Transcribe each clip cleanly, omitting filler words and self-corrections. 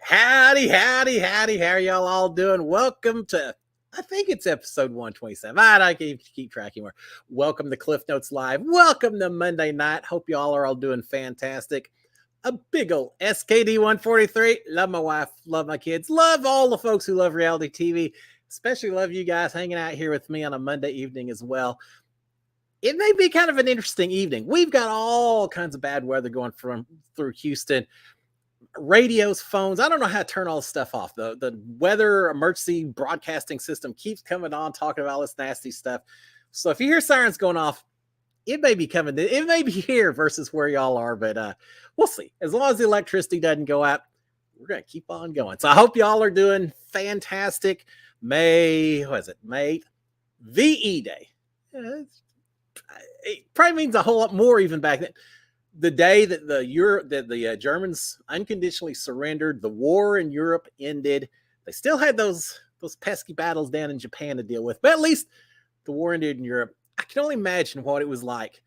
Howdy, howdy, howdy. How are y'all all doing? Welcome to, I think it's episode 127. I keep track anymore. Welcome to Cliff Notes Live. Welcome to Monday night. Hope y'all are all doing fantastic. A big old SKD 143. Love my wife, love my kids, love all the folks who love reality TV. Especially love you guys hanging out here with me on a Monday evening as well. It may be kind of an interesting evening. We've got all kinds of bad weather going through Houston. Radios, phones. I don't know how to turn all this stuff off. The weather emergency broadcasting system keeps coming on, talking about all this nasty stuff. So if you hear sirens going off, it may be coming. It may be here versus where y'all are, but we'll see. As long as the electricity doesn't go out, we're gonna keep on going. So I hope y'all are doing fantastic. May 8th, VE Day. It probably means a whole lot more even back then. The day that the Germans unconditionally surrendered, the war in Europe ended. They still had those pesky battles down in Japan to deal with, but at least the war ended in Europe. I can only imagine what it was like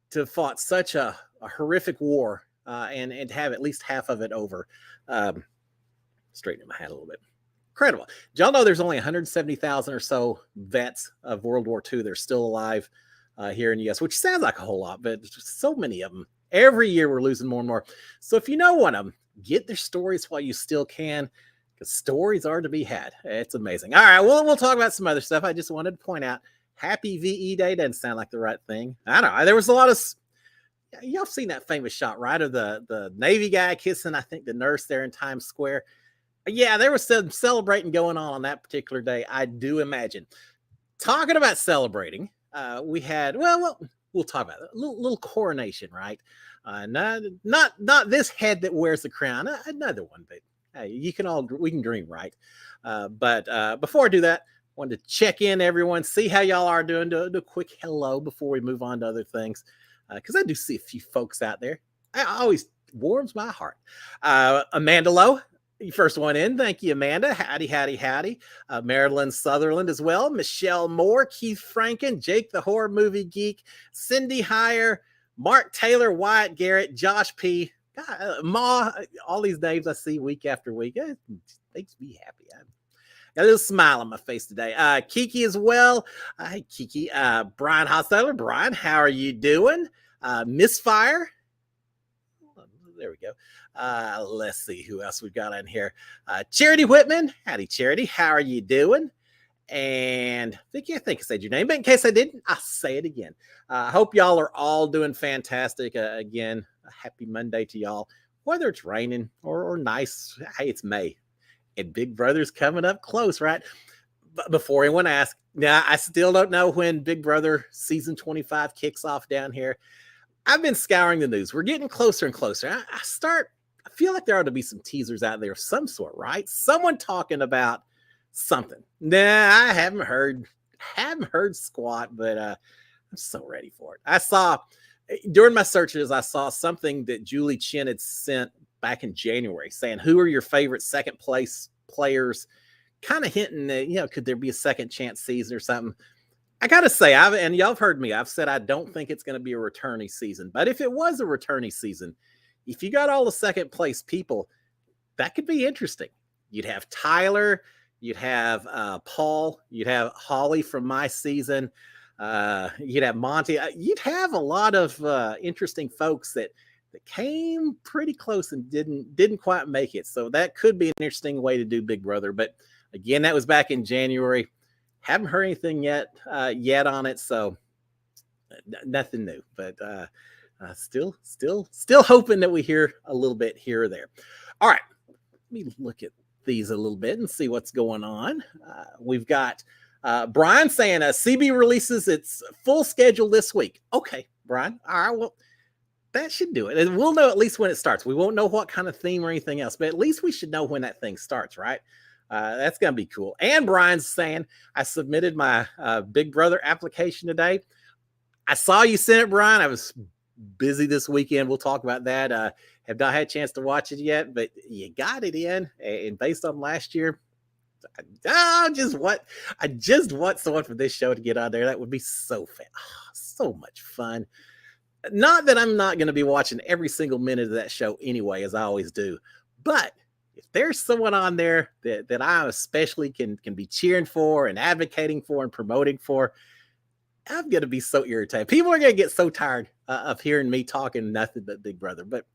to have fought such a horrific war and have at least half of it over. Straighten my hat a little bit. Incredible. Did y'all know there's only 170,000 or so vets of World War II that are still alive here in the U.S., which sounds like a whole lot, but so many of them. Every year we're losing more and more. So if you know one of them, get their stories while you still can, because stories are to be had. It's amazing. All right, we'll talk about some other stuff. I just wanted to point out, Happy VE Day doesn't sound like the right thing. I don't know. There was a lot of, y'all have seen that famous shot, right, of the Navy guy kissing, I think, the nurse there in Times Square. Yeah, there was some celebrating going on that particular day, I do imagine. Talking about celebrating, we had, we'll talk about it. A little coronation, right? Not this head that wears the crown, another one, but hey, we can dream, right? But before I do that, I wanted to check in, everyone, see how y'all are doing, do a quick hello before we move on to other things, because I do see a few folks out there. It always warms my heart. Amanda Lowe, first one in. Thank you, Amanda. Howdy, howdy, howdy. Marilyn Sutherland as well. Michelle Moore, Keith Franken, Jake the Horror Movie Geek, Cindy Heyer, Mark Taylor, Wyatt Garrett, Josh P. God, Ma, all these names I see week after week. It makes me happy. Got a little smile on my face today. Kiki as well. Hey, Kiki. Brian Hostetler. Brian, how are you doing? Misfire. There we go. Let's see who else we've got on here. Charity Whitman. Howdy, Charity. How are you doing? And Vicky, I think I said your name, but in case I didn't, I'll say it again. I hope y'all are all doing fantastic. Again, a happy Monday to y'all. Whether it's raining or nice, hey, it's May. And Big Brother's coming up close, right? But before anyone asks, now I still don't know when Big Brother season 25 kicks off down here. I've been scouring the news. We're getting closer and closer. I feel like there ought to be some teasers out there of some sort, right? Someone talking about something. Nah, I haven't heard squat, but I'm so ready for it. I saw during my searches, I saw something that Julie Chen had sent back in January saying, who are your favorite second place players? Kind of hinting that, could there be a second chance season or something? I got to say, and y'all have heard me, I've said I don't think it's going to be a returnee season. But if it was a returnee season, if you got all the second place people, that could be interesting. You'd have Tyler, you'd have Paul, you'd have Holly from my season, you'd have Monty. You'd have a lot of interesting folks that came pretty close and didn't quite make it. So that could be an interesting way to do Big Brother. But again, that was back in January. Haven't heard anything yet on it, so nothing new. But still hoping that we hear a little bit here or there. All right, let me look at these a little bit and see what's going on. We've got Brian saying CB releases its full schedule this week. Okay, Brian. All right, well, that should do it. And we'll know at least when it starts. We won't know what kind of theme or anything else, but at least we should know when that thing starts, right? That's going to be cool. And Brian's saying, I submitted my Big Brother application today. I saw you sent it, Brian. I was busy this weekend. We'll talk about that. Have not had a chance to watch it yet, but you got it in. And based on last year, I just want someone from this show to get on there. That would be so fun. Oh, so much fun. Not that I'm not going to be watching every single minute of that show anyway, as I always do. But if there's someone on there that I especially can be cheering for and advocating for and promoting for, I'm gonna be so irritated. People are gonna get so tired of hearing me talking nothing but Big Brother, but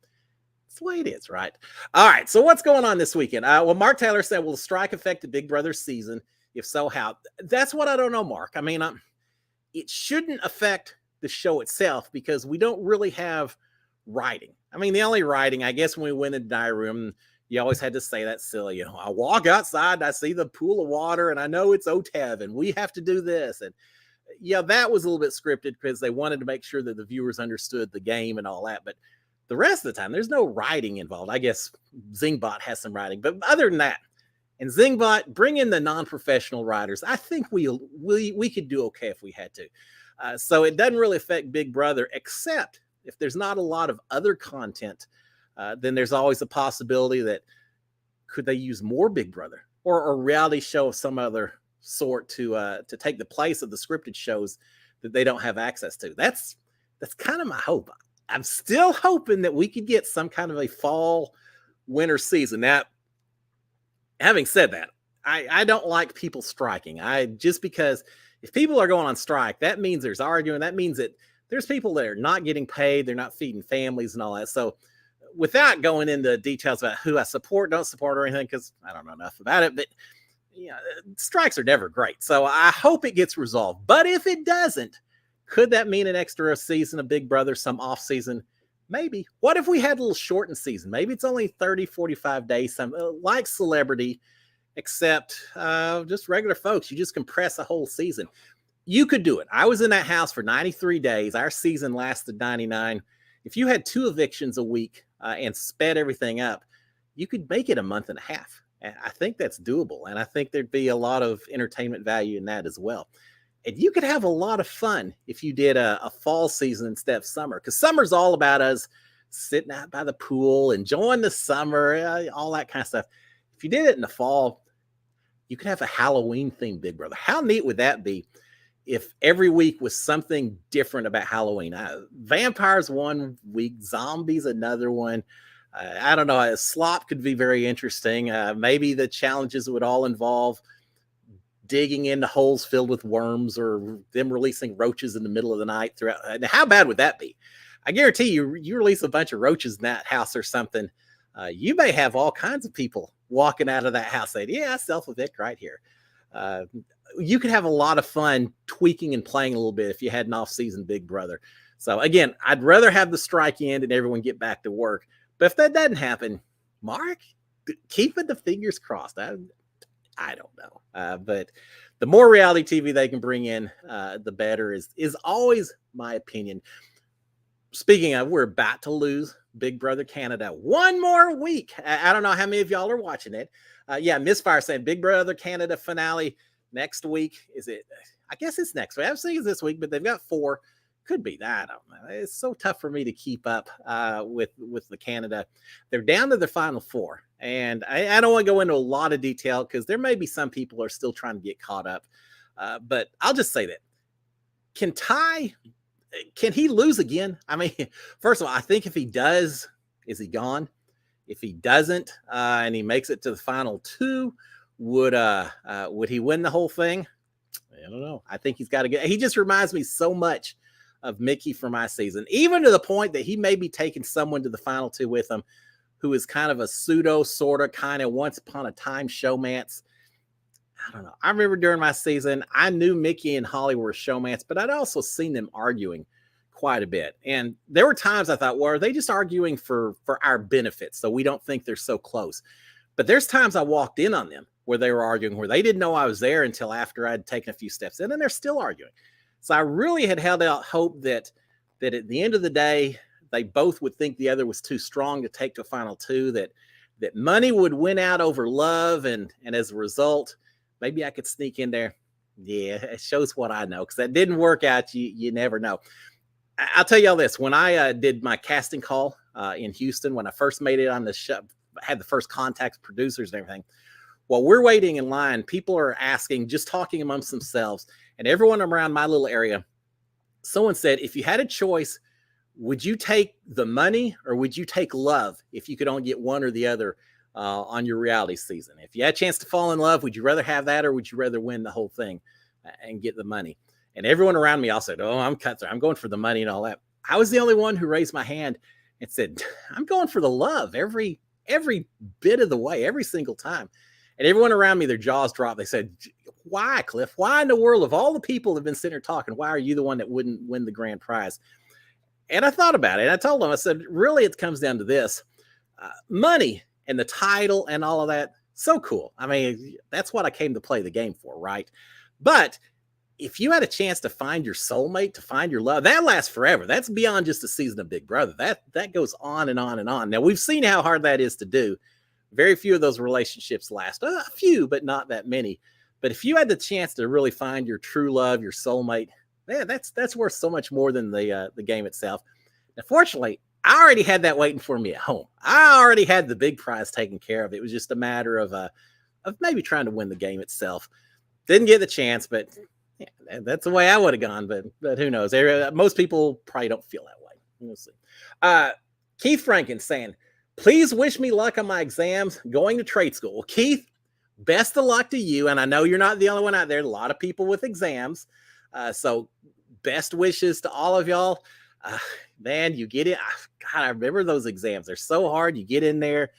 it's the way it is, right? All right. So what's going on this weekend? Well, Mark Taylor said, "Will the strike affect the Big Brother season? If so, how?" That's what I don't know, Mark. I mean, it shouldn't affect the show itself because we don't really have writing. I mean, the only writing, I guess, when we went in the diary room, you always had to say that silly, I walk outside and I see the pool of water and I know it's OTEV and we have to do this. And yeah, that was a little bit scripted because they wanted to make sure that the viewers understood the game and all that. But the rest of the time, there's no writing involved. I guess Zingbot has some writing, but other than that, and Zingbot, bring in the non-professional writers. I think we could do okay if we had to. So it doesn't really affect Big Brother, except if there's not a lot of other content, then there's always a possibility that could they use more Big Brother or a reality show of some other sort to take the place of the scripted shows that they don't have access to. That's kind of my hope. I'm still hoping that we could get some kind of a fall winter season. Now, having said that, I don't like people striking. Just because if people are going on strike, that means there's arguing. That means that there's people that are not getting paid. They're not feeding families and all that. So without going into details about who I support, don't support or anything, because I don't know enough about it, but strikes are never great. So I hope it gets resolved. But if it doesn't, could that mean an extra season of Big Brother, some off season? Maybe. What if we had a little shortened season? Maybe it's only 30, 45 days, some like Celebrity, except just regular folks. You just compress a whole season. You could do it. I was in that house for 93 days. Our season lasted 99. If you had 2 evictions a week and sped everything up, you could make it a month and a half. I think that's doable. And I think there'd be a lot of entertainment value in that as well. And you could have a lot of fun if you did a fall season instead of summer, because summer's all about us sitting out by the pool, enjoying the summer, all that kind of stuff. If you did it in the fall, you could have a Halloween themed Big Brother. How neat would that be if every week was something different about Halloween? Vampires one week, zombies another one. I don't know. A slop could be very interesting. Maybe the challenges would all involve digging into holes filled with worms or them releasing roaches in the middle of the night throughout. Now, how bad would that be? I guarantee you release a bunch of roaches in that house or something, you may have all kinds of people walking out of that house saying, yeah, self-evict right here. You could have a lot of fun tweaking and playing a little bit if you had an off-season Big Brother. So again, I'd rather have the strike end and everyone get back to work. But if that doesn't happen, Mark, keeping the fingers crossed. I don't know. But the more reality TV they can bring in, the better is always my opinion. Speaking of, we're about to lose Big Brother Canada. One more week. I don't know how many of y'all are watching it. Yeah, Miss Fire saying Big Brother Canada finale next week. Is it? I guess it's next week. I was thinking it's this week, but they've got 4. Could be that. I don't know. It's so tough for me to keep up with the Canada. They're down to the final 4. And I don't want to go into a lot of detail because there may be some people who are still trying to get caught up. But I'll just say that. Can he lose again? I mean, first of all, I think if he does, is he gone? If he doesn't, and he makes it to the final 2, would he win the whole thing? I don't know. I think he's got to get. He just reminds me so much of Mickey from my season, even to the point that he may be taking someone to the final 2 with him who is kind of a pseudo, sort of, kind of once upon a time showmance. I don't know. I remember during my season, I knew Mickey and Holly were showmance, but I'd also seen them arguing quite a bit. And there were times I thought, well, are they just arguing for our benefit so we don't think they're so close? But there's times I walked in on them where they were arguing, where they didn't know I was there until after I'd taken a few steps in, and they're still arguing. So I really had held out hope that at the end of the day, they both would think the other was too strong to take to a final 2, that money would win out over love. And as a result, maybe I could sneak in there. Yeah, it shows what I know, because that didn't work out. You never know. I'll tell y'all this. When I did my casting call in Houston, when I first made it on the show, had the first contacts, producers and everything, while we're waiting in line, people are asking, just talking amongst themselves, and everyone around my little area, someone said, if you had a choice, would you take the money or would you take love if you could only get one or the other on your reality season. If you had a chance to fall in love, would you rather have that, or would you rather win the whole thing and get the money? And everyone around me all said, "Oh, I'm cutthroat. I'm going for the money and all that." I was the only one who raised my hand and said, "I'm going for the love every bit of the way, every single time." And everyone around me, their jaws dropped. They said, "Why, Cliff? Why in the world, of all the people that have been sitting here talking, why are you the one that wouldn't win the grand prize?" And I thought about it. And I told them, I said, really, it comes down to this: money and the title and all of that. So cool. I mean, that's what I came to play the game for, right? But if you had a chance to find your soulmate, to find your love, that lasts forever. That's beyond just a season of Big Brother. That goes on and on and on. Now, we've seen how hard that is to do. Very few of those relationships last. A few, but not that many. But if you had the chance to really find your true love, your soulmate, man, that's worth so much more than the game itself. Now, fortunately, I already had that waiting for me at home. I already had the big prize taken care of. It was just a matter of maybe trying to win the game itself. Didn't get the chance, but yeah, that's the way I would have gone. But who knows? Most people probably don't feel that way. We'll see. Keith Franken saying, "Please wish me luck on my exams going to trade school." Well, Keith, best of luck to you. And I know you're not the only one out there. A lot of people with exams. So best wishes to all of y'all. Man, you get it. God, I remember those exams. They're so hard. You get in there,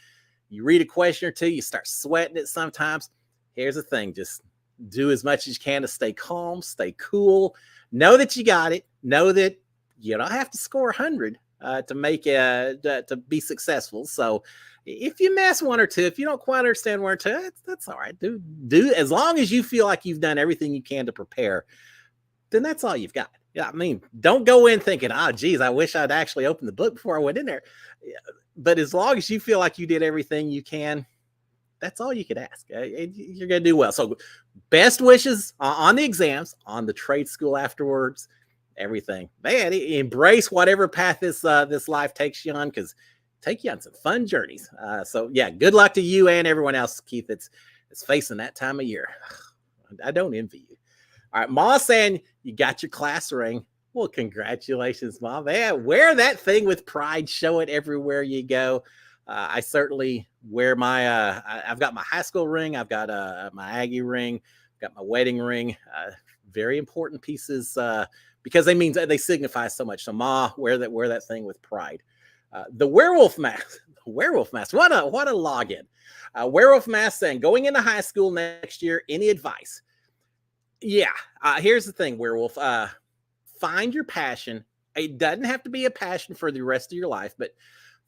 you read a question or two, you start sweating it sometimes. Here's the thing: just do as much as you can to stay calm, stay cool. Know that you got it. Know that you don't have to score 100 to make to be successful. So if you miss one or two, if you don't quite understand one or two, that's all right. Do as long as you feel like you've done everything you can to prepare, then that's all you've got. Yeah, I mean, don't go in thinking, "Oh, geez, I wish I'd actually opened the book before I went in there." But as long as you feel like you did everything you can, that's all you could ask. You're going to do well. So best wishes on the exams, on the trade school afterwards, everything. Man, embrace whatever path this life takes you on, because take you on some fun journeys. So yeah, good luck to you and everyone else, Keith, that's facing that time of year. I don't envy you. All right, Ma saying you got your class ring. Well, congratulations, Mom. Man, wear that thing with pride. Show it everywhere you go. I certainly wear my, I've got my high school ring. I've got my Aggie ring. Got my wedding ring. Very important pieces because they signify so much. So Ma, wear that thing with pride. The werewolf mask. Werewolf mask. What a login. Werewolf mask saying, going into high school next year, any advice? Yeah. Here's the thing, werewolf. Find your passion. It doesn't have to be a passion for the rest of your life, but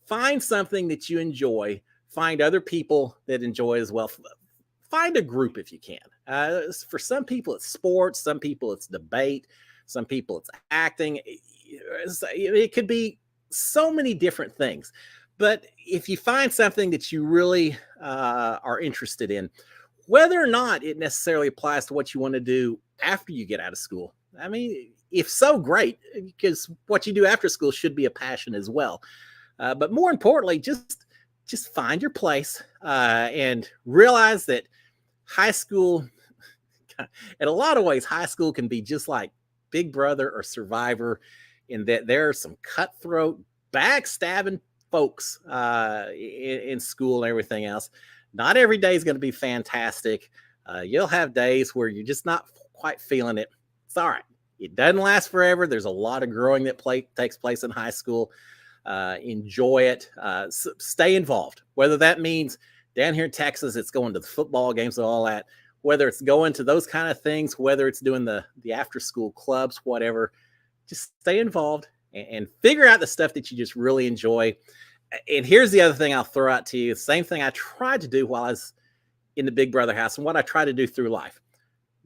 find something that you enjoy. Find other people that enjoy as well. Find a group if you can. For some people, it's sports. Some people, it's debate. Some people, it's acting. It could be so many different things. But if you find something that you really are interested in, whether or not it necessarily applies to what you want to do after you get out of school, I mean, if so, great, because what you do after school should be a passion as well. But more importantly, just find your place and realize that high school, in a lot of ways, high school can be just like Big Brother or Survivor, in that there are some cutthroat, backstabbing folks in school and everything else. Not every day is going to be fantastic. You'll have days where you're just not quite feeling it. It's all right. It doesn't last forever. There's a lot of growing that takes place in high school. Enjoy it. Stay involved. Whether that means down here in Texas, it's going to the football games and all that. Whether it's going to those kind of things, whether it's doing the after school clubs, whatever, just stay involved and figure out the stuff that you just really enjoy. And here's the other thing I'll throw out to you. The same thing I tried to do while I was in the Big Brother house, and what I try to do through life.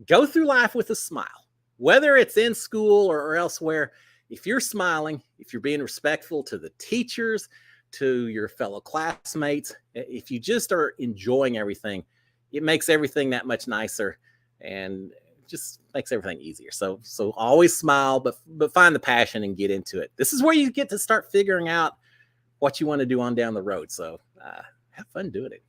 Go through life with a smile, whether it's in school or elsewhere. If you're smiling, if you're being respectful to the teachers, to your fellow classmates, if you just are enjoying everything, it makes everything that much nicer and just makes everything easier. So always smile, but find the passion and get into it. This is where you get to start figuring out what you want to do on down the road. So have fun doing it.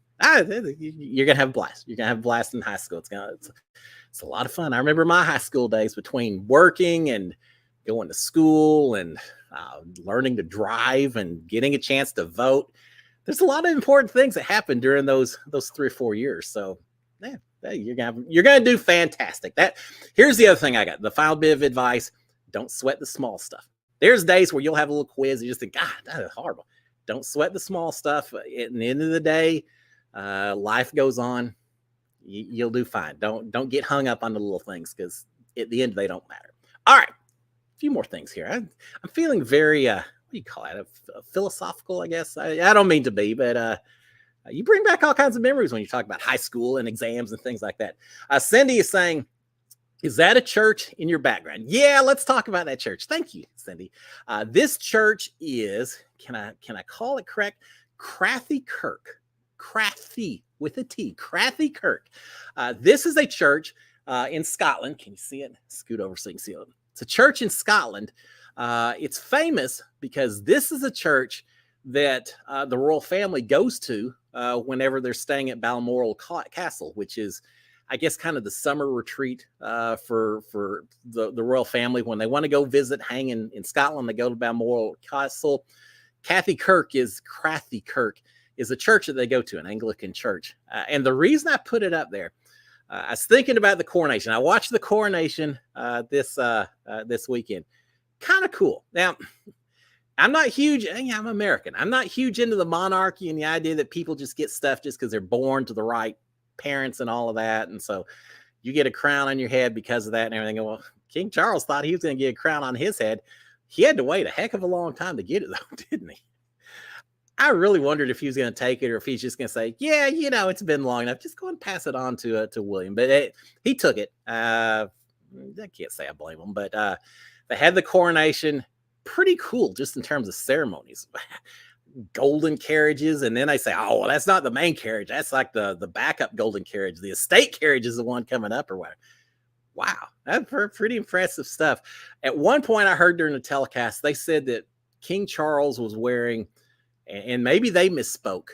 You're going to have a blast. You're going to have a blast in high school. It's a lot of fun. I remember my high school days between working and going to school and learning to drive and getting a chance to vote. there's a lot of important things that happen during those 3 or 4 years. So yeah, you're gonna do fantastic. Here's the other thing I got. The final bit of advice: don't sweat the small stuff. There's days where you'll have a little quiz. You just think, God, that is horrible. Don't sweat the small stuff. At the end of the day, life goes on. You'll do fine. Don't get hung up on the little things, because at the end they don't matter. All right, a few more things here. I'm feeling very what do you call it? Philosophical, I guess. I don't mean to be, but you bring back all kinds of memories when you talk about high school and exams and things like that. Cindy is saying, is that a church in your background? Yeah, let's talk about that church. Thank you, Cindy. This church is, can I call it correct? Crathy Kirk. Crathy with a T. Crathy Kirk. This is a church in Scotland. Can you see it? Scoot over so you can see it. It's a church in Scotland. It's famous because this is a church that the royal family goes to whenever they're staying at Balmoral Castle, which is, I guess, kind of the summer retreat for the royal family. When they want to go visit, hang in Scotland, they go to Balmoral Castle. Crathy Kirk is a church that they go to, an Anglican church. And the reason I put it up there, I was thinking about the coronation. I watched the coronation this weekend. Kind of cool. Now, I'm not huge. I'm American. I'm not huge into the monarchy and the idea that people just get stuff just because they're born to the right parents and all of that. And so you get a crown on your head because of that and everything. Well, King Charles thought he was going to get a crown on his head. He had to wait a heck of a long time to get it, though, didn't he? I really wondered if he was going to take it or if he's just going to say, yeah, it's been long enough. Just go and pass it on to William. But he took it. I can't say I blame him, but they had the coronation. Pretty cool, just in terms of ceremonies. Golden carriages, and then they say, oh, well, that's not the main carriage. That's like the backup golden carriage. The estate carriage is the one coming up or whatever. Wow, that's pretty impressive stuff. At one point, I heard during the telecast, they said that King Charles was wearing, and maybe they misspoke.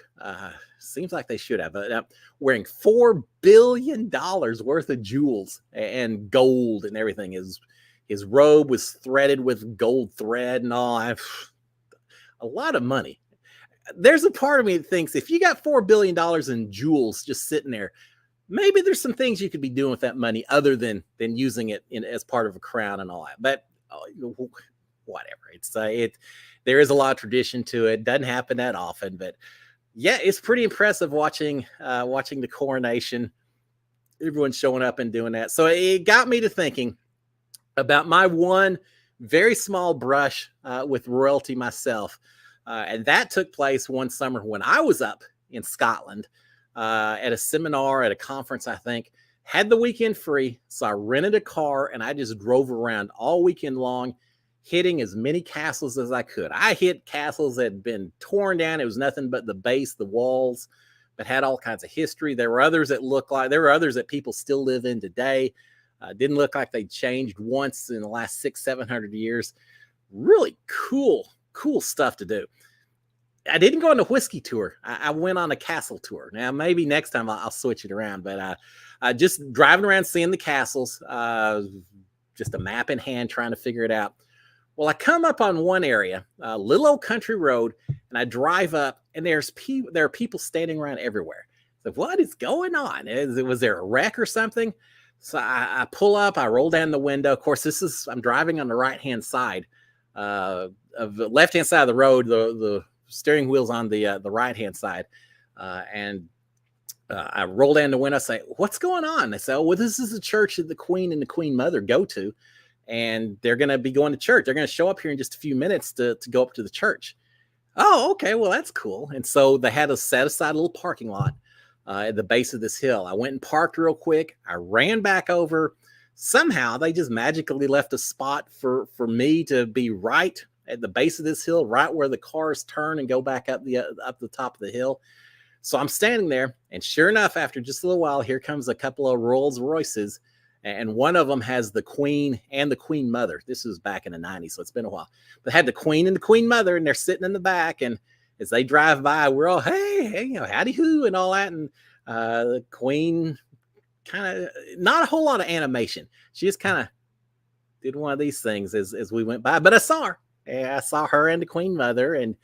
Seems like they should have, but wearing $4 billion worth of jewels and gold and everything. His robe was threaded with gold thread and all. A lot of money. There's a part of me that thinks if you got $4 billion in jewels just sitting there, maybe there's some things you could be doing with that money other than using it as part of a crown and all that. But whatever. There is a lot of tradition to it. Doesn't happen that often, but yeah, it's pretty impressive watching the coronation. Everyone showing up and doing that. So it got me to thinking about my one very small brush with royalty myself. And that took place one summer when I was up in Scotland at a seminar, at a conference, I think. Had the weekend free, so I rented a car and I just drove around all weekend long, hitting as many castles as I could. I hit castles that had been torn down. It was nothing but the base, the walls, but had all kinds of history. There were others that people still live in today. Didn't look like they changed once in the last 600-700 years. Really cool stuff to do. I didn't go on a whiskey tour. I went on a castle tour. Now, maybe next time I'll switch it around, but just driving around seeing the castles, just a map in hand, trying to figure it out. Well, I come up on one area, a little old country road, and I drive up, and there are people standing around everywhere. So what is going on? Was there a wreck or something? So I pull up, I roll down the window. Of course, I'm driving on the right-hand side of the left-hand side of the road. The steering wheel's on the right-hand side. And I roll down the window, say, what's going on? They say, oh, well, this is the church that the Queen and the Queen Mother go to. And they're going to be going to church. They're going to show up here in just a few minutes to go up to the church. Oh, okay. Well, that's cool. And so they had a set aside little parking lot at the base of this hill. I went and parked real quick. I ran back over. Somehow they just magically left a spot for me to be right at the base of this hill, right where the cars turn and go back up the top of the hill. So I'm standing there, and sure enough, after just a little while, here comes a couple of Rolls Royces, and one of them has the Queen and the Queen Mother. This was back in the 90s, so it's been a while. But had the Queen and the Queen Mother, and they're sitting in the back, and as they drive by, we're all, hey, howdy hoo, and all that. And the Queen kind of, not a whole lot of animation. She just kind of did one of these things as we went by. But I saw her. I saw her and the Queen Mother, and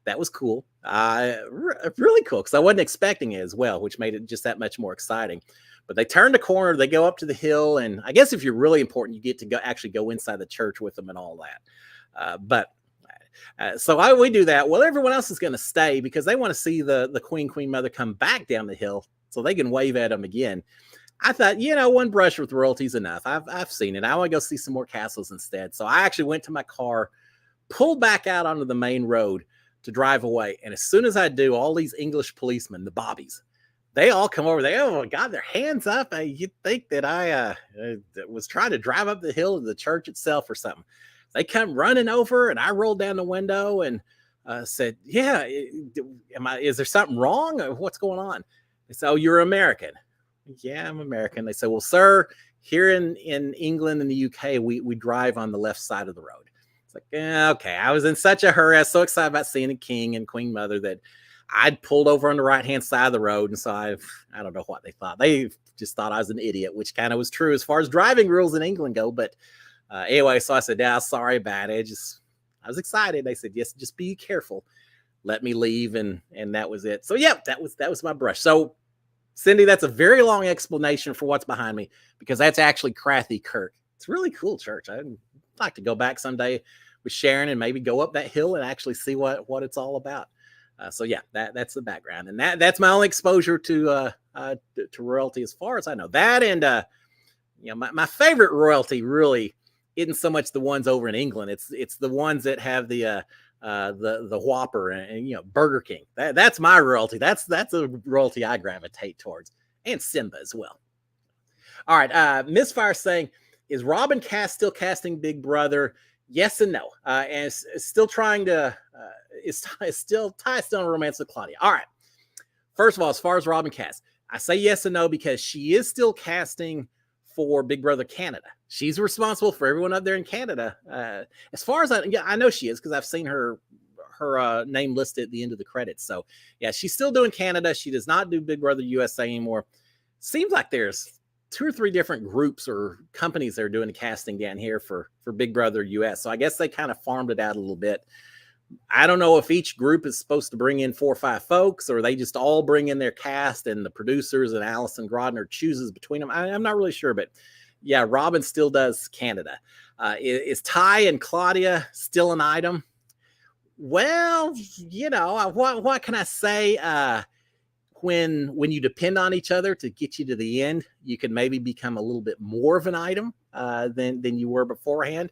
That was cool. Really cool because I wasn't expecting it as well, which made it just that much more exciting. But they turn the corner, they go up to the hill, and I guess if you're really important, you get to go inside the church with them and all that. But so we do that. Well, everyone else is going to stay because they want to see the queen mother come back down the hill so they can wave at them again. I thought, one brush with royalty is enough. I've seen it. I want to go see some more castles instead. So I actually went to my car, pulled back out onto the main road to drive away. And as soon as I do, all these English policemen, the bobbies, they all come over. They got their hands up. You'd think that I was trying to drive up the hill to the church itself or something. They come running over, and I rolled down the window and said, "Yeah, is there something wrong? Or what's going on?" They said, "Oh, you're American." Yeah, I'm American. They said, "Well, sir, here in England and the UK, we drive on the left side of the road." It's like, okay. I was in such a hurry. I was so excited about seeing the king and queen mother that I'd pulled over on the right-hand side of the road. And so I don't know what they thought. They just thought I was an idiot, which kind of was true as far as driving rules in England go. But anyway, so I said, "Yeah, sorry about it." I was excited. They said, "Yes, just be careful." Let me leave, and that was it. So yeah, that was my brush. So Cindy, that's a very long explanation for what's behind me because that's actually Crathy Kirk. It's a really cool church. I'd like to go back someday with Sharon and maybe go up that hill and actually see what it's all about. So yeah, that's the background, and that's my only exposure to royalty as far as I know. That and my favorite royalty really isn't so much the ones over in England. It's the ones that have the Whopper and Burger King. That's my royalty. That's a royalty I gravitate towards, and Simba as well. All right, Misfire saying, "Is Robin Cass still casting Big Brother?" Yes and no, and is still trying to is still tie still in romance with Claudia. All right. First of all, as far as Robin Cass, I say yes and no because she is still casting for Big Brother Canada. She's responsible for everyone up there in Canada. As far as I know she is because I've seen her name listed at the end of the credits. So yeah, she's still doing Canada. She does not do Big Brother USA anymore. Seems like there's 2 or 3 different groups or companies that are doing the casting down here for Big Brother US. So I guess they kind of farmed it out a little bit. I don't know if each group is supposed to bring in 4 or 5 folks, or they just all bring in their cast and the producers and Allison Grodner chooses between them. I'm not really sure, but yeah, Robin still does Canada. Is Ty and Claudia still an item? Well, what can I say? When you depend on each other to get you to the end, you can maybe become a little bit more of an item than you were beforehand.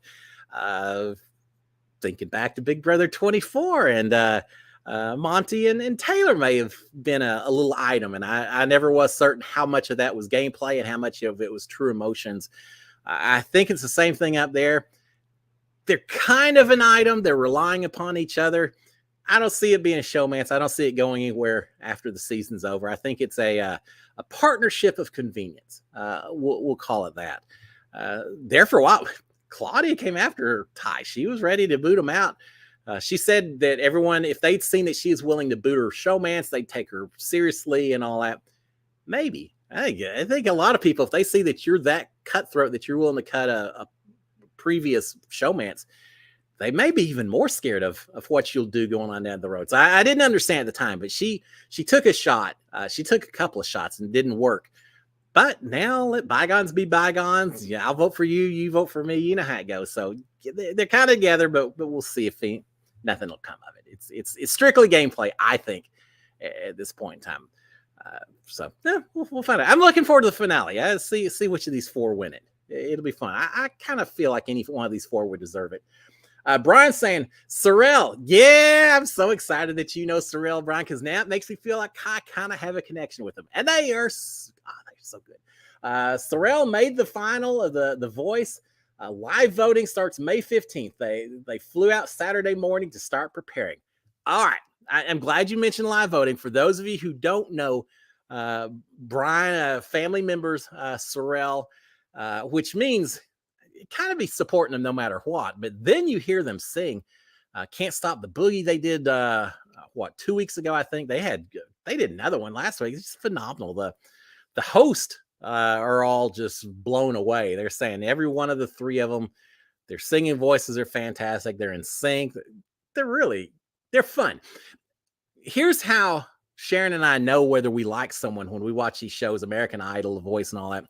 Thinking back to Big Brother 24 and Monty and Taylor may have been a little item, and I never was certain how much of that was gameplay and how much of it was true emotions. I think it's the same thing up there. They're kind of an item. They're relying upon each other. I don't see it being a showmance. I don't see it going anywhere after the season's over. I think it's a partnership of convenience. We'll call it that. There for a while, Claudia came after Ty. She was ready to boot him out. She said that everyone, if they'd seen that she is willing to boot her showmance, they'd take her seriously and all that. Maybe. I think a lot of people, if they see that you're that cutthroat, that you're willing to cut a previous showmance, they may be even more scared of what you'll do going on down the road. So I didn't understand at the time, but she took a shot. She took a couple of shots and didn't work. But now let bygones be bygones. Yeah, I'll vote for you. You vote for me. You know how it goes. So they're kind of together, but we'll see if nothing will come of it. It's strictly gameplay, I think, at this point in time. So yeah, we'll find out. I'm looking forward to the finale. I see which of these 4 win it. It'll be fun. I kind of feel like any one of these 4 would deserve it. Brian's saying, Sorrel, yeah, I'm so excited that you know Sorrel, Brian, because now it makes me feel like I kind of have a connection with them. And they're so good. Sorrel made the final of the Voice. Live voting starts May 15th. They flew out Saturday morning to start preparing. All right. I'm glad you mentioned live voting. For those of you who don't know, Brian, family members, Sorrel, which means kind of be supporting them no matter what. But then you hear them sing Can't Stop the Boogie. They did 2 weeks ago, I think. They did another one last week. It's just phenomenal. The host are all just blown away. They're saying every one of the 3 of them, their singing voices are fantastic. They're in sync. They're really They're fun. Here's how Sharon and I know whether we like someone when we watch these shows, American Idol, The Voice, and all that.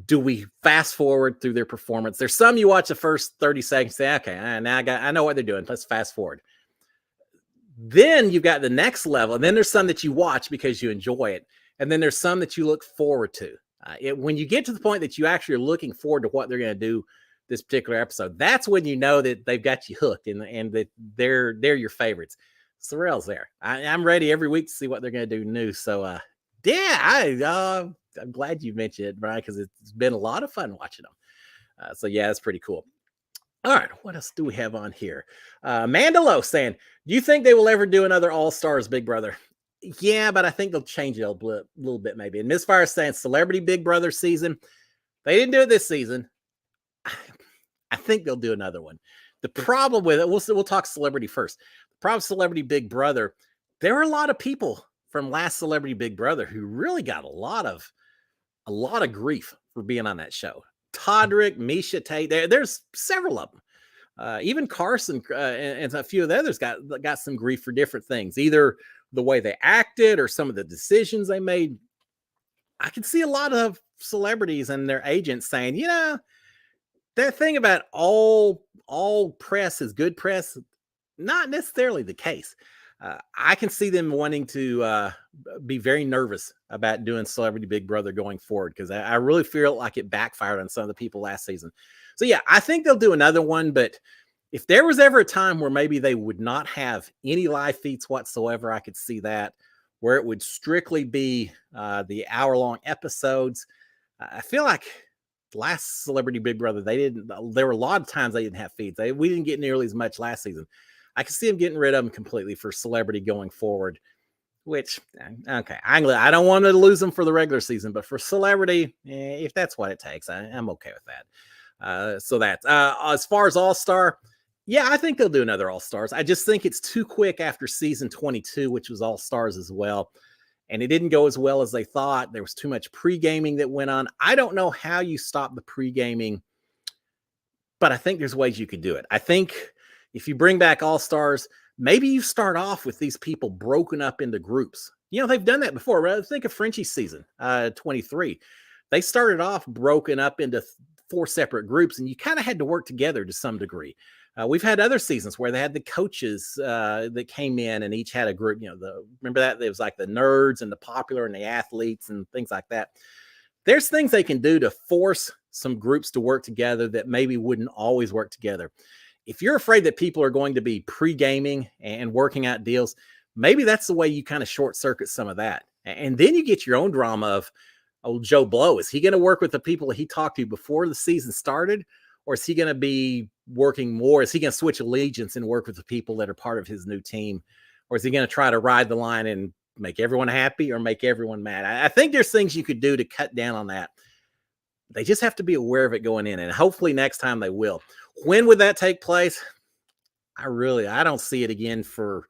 Do we fast forward through their performance? There's some you watch the first 30 seconds, say, okay, now I know what they're doing. Let's fast forward. Then you've got the next level, and then there's some that you watch because you enjoy it, and then there's some that you look forward to. When you get to the point that you actually are looking forward to what they're going to do this particular episode, that's when you know that they've got you hooked and that they're your favorites. Sorrell's there. I'm ready every week to see what they're going to do new. So, yeah, I'm glad you mentioned it, Brian, because it's been a lot of fun watching them. So, yeah, it's pretty cool. All right, what else do we have on here? Mandalo saying, do you think they will ever do another All-Stars Big Brother? Yeah, but I think they'll change it a little bit maybe. And Miss Fire is saying Celebrity Big Brother season. They didn't do it this season. I think they'll do another one. The problem with it, we'll talk celebrity first. The problem with Celebrity Big Brother, there are a lot of people from last Celebrity Big Brother who really got a lot of grief for being on that show. Todrick, Misha Tate, there's several of them. Even Carson and a few of the others got some grief for different things, either the way they acted or some of the decisions they made. I can see a lot of celebrities and their agents saying, that thing about all press is good press, not necessarily the case. I can see them wanting to be very nervous about doing Celebrity Big Brother going forward, because I really feel like it backfired on some of the people last season. So, yeah, I think they'll do another one. But if there was ever a time where maybe they would not have any live feeds whatsoever, I could see that, where it would strictly be the hour-long episodes. I feel like last Celebrity Big Brother, there were a lot of times they didn't have feeds. We didn't get nearly as much last season. I can see them getting rid of them completely for Celebrity going forward, which, okay, I don't want to lose them for the regular season, but for Celebrity, if that's what it takes, I'm okay with that. So that's, as far as All-Star, yeah, I think they'll do another All-Stars. I just think it's too quick after season 22, which was All-Stars as well. And it didn't go as well as they thought. There was too much pre-gaming that went on. I don't know how you stop the pre-gaming, but I think there's ways you could do it. I think if you bring back All-Stars, maybe you start off with these people broken up into groups. They've done that before. Right? Think of Frenchie's season 23. They started off broken up into 4 separate groups, and you kind of had to work together to some degree. We've had other seasons where they had the coaches that came in and each had a group. Remember that? It was like the nerds and the popular and the athletes and things like that. There's things they can do to force some groups to work together that maybe wouldn't always work together. If you're afraid that people are going to be pre-gaming and working out deals, maybe that's the way you kind of short circuit some of that. And then you get your own drama of, Joe Blow. Is he going to work with the people that he talked to before the season started? Or is he going to be working more? Is he going to switch allegiance and work with the people that are part of his new team? Or is he going to try to ride the line and make everyone happy or make everyone mad? I think there's things you could do to cut down on that. They just have to be aware of it going in, and hopefully next time they will. When would that take place? I don't see it again for,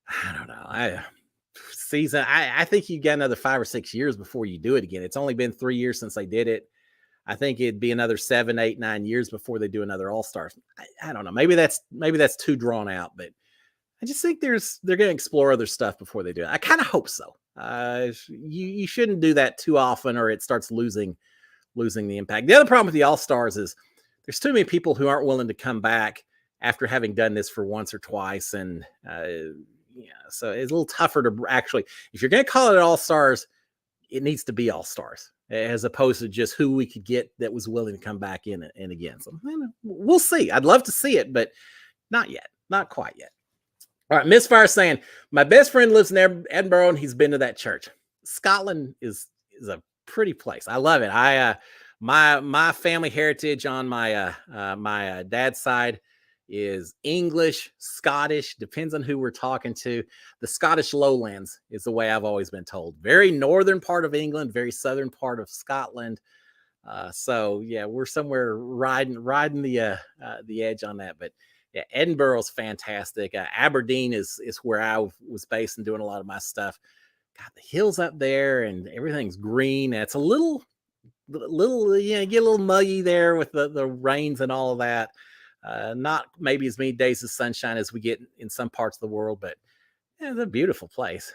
I don't know. I think you got another 5 or 6 years before you do it again. It's only been 3 years since they did it. I think it'd be another 7, 8, 9 years before they do another All-Stars. I don't know. Maybe that's too drawn out, but I just think they're going to explore other stuff before they do it. I kind of hope so. You shouldn't do that too often, or it starts losing the impact. The other problem with the All-Stars is there's too many people who aren't willing to come back after having done this for once or twice. And so it's a little tougher to actually, if you're going to call it All-Stars, it needs to be All-Stars as opposed to just who we could get that was willing to come back in and again. So we'll see. I'd love to see it, but not yet. Not quite yet. All right. Miss Fire saying, my best friend lives in Edinburgh and he's been to that church. Scotland is a pretty place. I love it. My family heritage on my dad's side is English, Scottish, depends on who we're talking to. The Scottish lowlands is the way I've always been told. Very northern part of England, very southern part of Scotland. So yeah, we're somewhere riding the edge on that. But yeah, Edinburgh's fantastic. Aberdeen is where I was based and doing a lot of my stuff. Got the hills up there and everything's green. It's a little get a little muggy there with the rains and all of that. Not maybe as many days of sunshine as we get in some parts of the world, but yeah, it's a beautiful place.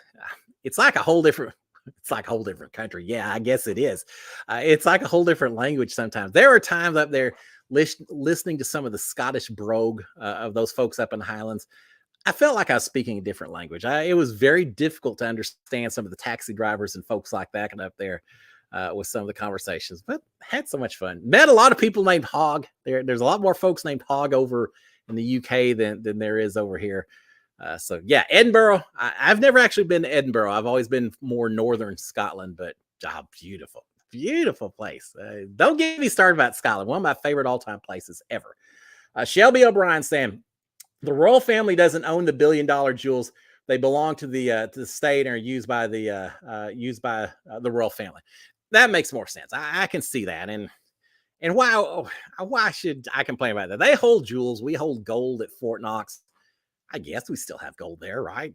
It's like a whole different. It's like a whole different country. Yeah, I guess it is. It's like a whole different language sometimes. There are times up there listening to some of the Scottish brogue of those folks up in the Highlands. I felt like I was speaking a different language. It was very difficult to understand some of the taxi drivers and folks like that up there with some of the conversations, but had so much fun. Met a lot of people named Hog. There's a lot more folks named Hog over in the UK than there is over here. So yeah, Edinburgh. I've never actually been to Edinburgh. I've always been more northern Scotland, but beautiful, beautiful place. Don't get me started about Scotland. One of my favorite all-time places ever. Shelby O'Brien saying the royal family doesn't own the $1 billion jewels. They belong to the state and are used by the royal family. That makes more sense. I can see that. And why should I complain about that? They hold jewels. We hold gold at Fort Knox. I guess we still have gold there, right?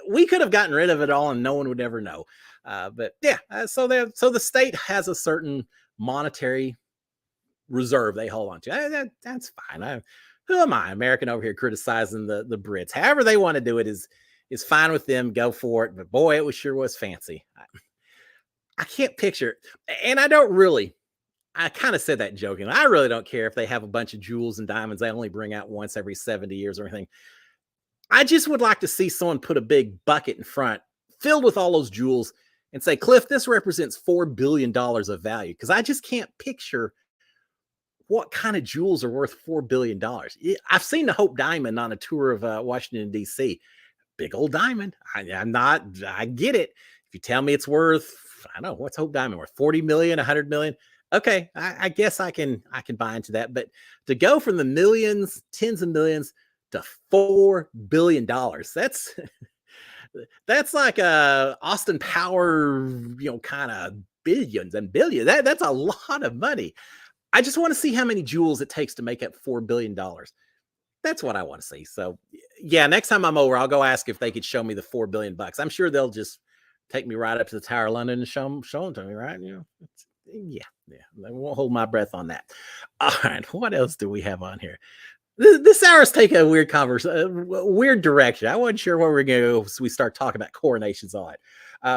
We could have gotten rid of it all and no one would ever know. But yeah, so the state has a certain monetary reserve they hold on to. That's fine. Who am I, American over here, criticizing the Brits? However they want to do it is fine with them. Go for it. But boy, it sure was fancy. I can't picture, and I don't really. I kind of said that joking. I really don't care if they have a bunch of jewels and diamonds they only bring out once every 70 years or anything. I just would like to see someone put a big bucket in front filled with all those jewels and say, Cliff, this represents $4 billion of value. Because I just can't picture what kind of jewels are worth $4 billion. I've seen the Hope Diamond on a tour of Washington, D.C. Big old diamond. I get it. If you tell me it's worth, I don't know, what's Hope Diamond worth? 40 million, 100 million? Okay, I guess I can buy into that. But to go from the millions, tens of millions to $4 billion, that's like a Austin Power, kind of billions and billions. That's a lot of money. I just want to see how many jewels it takes to make up $4 billion. That's what I want to see. So yeah, next time I'm over, I'll go ask if they could show me the $4 billion. I'm sure they'll just take me right up to the Tower of London and show them to me, right? Yeah. I won't hold my breath on that. All right, what else do we have on here? This hour's taking a weird weird direction. I wasn't sure where we're going to go, so we start talking about coronations on it.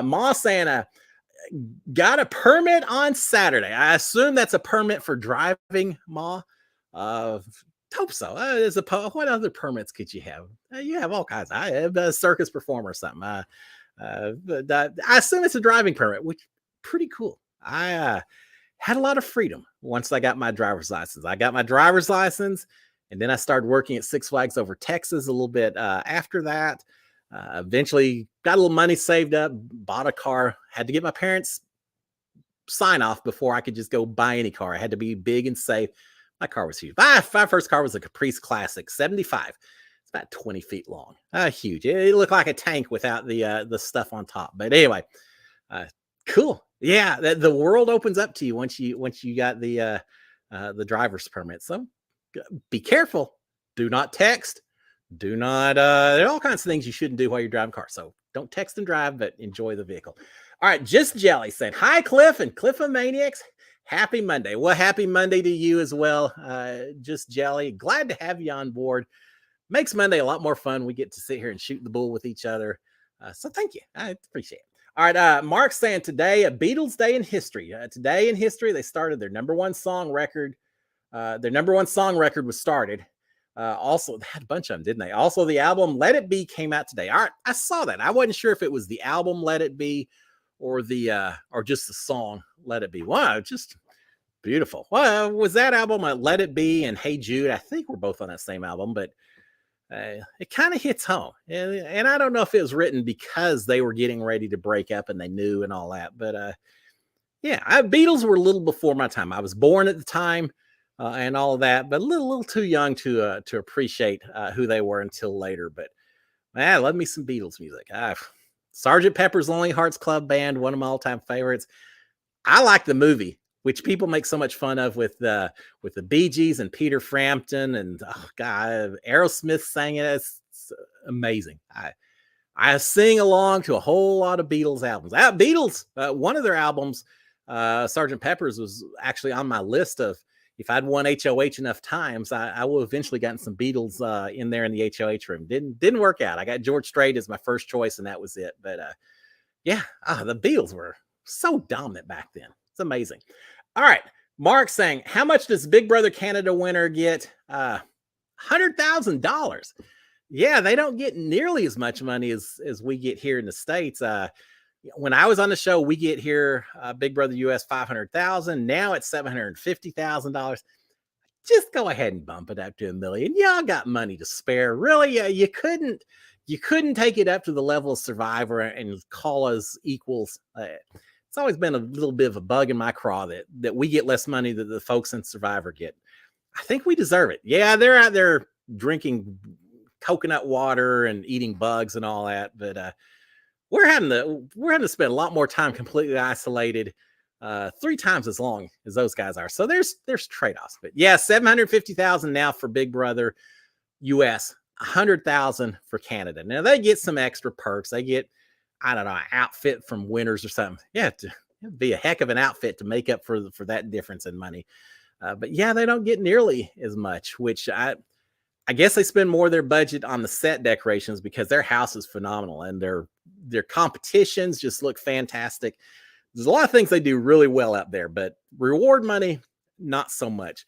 Ma saying, got a permit on Saturday. I assume that's a permit for driving, Ma. Hope so. What other permits could you have? You have all kinds. I have a circus performer or something. But I assume it's a driving permit, which pretty cool. I had a lot of freedom once I got my driver's license. I got my driver's license, and then I started working at Six Flags Over Texas a little bit after that. Eventually got a little money saved up, bought a car, had to get my parents' sign off before I could just go buy any car. I had to be big and safe. My car was huge. My first car was a Caprice Classic 75. It's about 20 feet long. Huge. It looked like a tank without the stuff on top. But anyway, cool. Yeah, the world opens up to you once you got the driver's permit. So be careful. Do not text. Do not. There are all kinds of things you shouldn't do while you're driving a car. So don't text and drive, but enjoy the vehicle. All right, Just Jelly said, "Hi, Cliff and Cliffomaniacs. Happy Monday." Well, happy Monday to you as well, Just Jelly. Glad to have you on board. Makes Monday a lot more fun. We get to sit here and shoot the bull with each other. So thank you. I appreciate it. All right, Mark's saying today, a Beatles day in history. Today in history, they started their number one song record. Their number one song record was started. Also, they had a bunch of them, didn't they? Also, the album Let It Be came out today. All right, I saw that. I wasn't sure if it was the album Let It Be or just the song Let It Be. Wow, just beautiful. Well, was that album Let It Be and Hey Jude? I think we're both on that same album, but it kind of hits home. And I don't know if it was written because they were getting ready to break up and they knew and all that. But yeah, Beatles were a little before my time. I was born at the time and all of that, but a little too young to appreciate who they were until later. But I love me some Beatles music. Sgt. Pepper's Lonely Hearts Club Band, one of my all-time favorites. I like the movie, which people make so much fun of with the Bee Gees and Peter Frampton and God, Aerosmith sang it. It's amazing. I sing along to a whole lot of Beatles albums. Beatles, one of their albums, Sgt. Pepper's, was actually on my list of if I'd won HOH enough times, I will eventually gotten some Beatles in there in the HOH room. Didn't work out. I got George Strait as my first choice, and that was it. But yeah, the Beatles were so dominant back then. It's amazing. All right, Mark saying, how much does Big Brother Canada winner get? $100,000. Yeah, they don't get nearly as much money as we get here in the States. When I was on the show, we get here Big Brother US 500,000. Now it's $750,000. Just go ahead and bump it up to $1 million. Y'all got money to spare. Really, you couldn't take it up to the level of Survivor and call us equals. It's always been a little bit of a bug in my craw that we get less money than the folks in Survivor get. I think we deserve it. Yeah, they're out there drinking coconut water and eating bugs and all that, but we're having to spend a lot more time completely isolated, 3 times as long as those guys are. So there's trade-offs. But yeah, 750,000 now for Big Brother US, 100,000 for Canada. Now they get some extra perks. They get, I don't know, an outfit from Winners or something. Yeah, it'd be a heck of an outfit to make up for that difference in money. But yeah, they don't get nearly as much, which I guess they spend more of their budget on the set decorations because their house is phenomenal and their competitions just look fantastic. There's a lot of things they do really well out there, but reward money, not so much.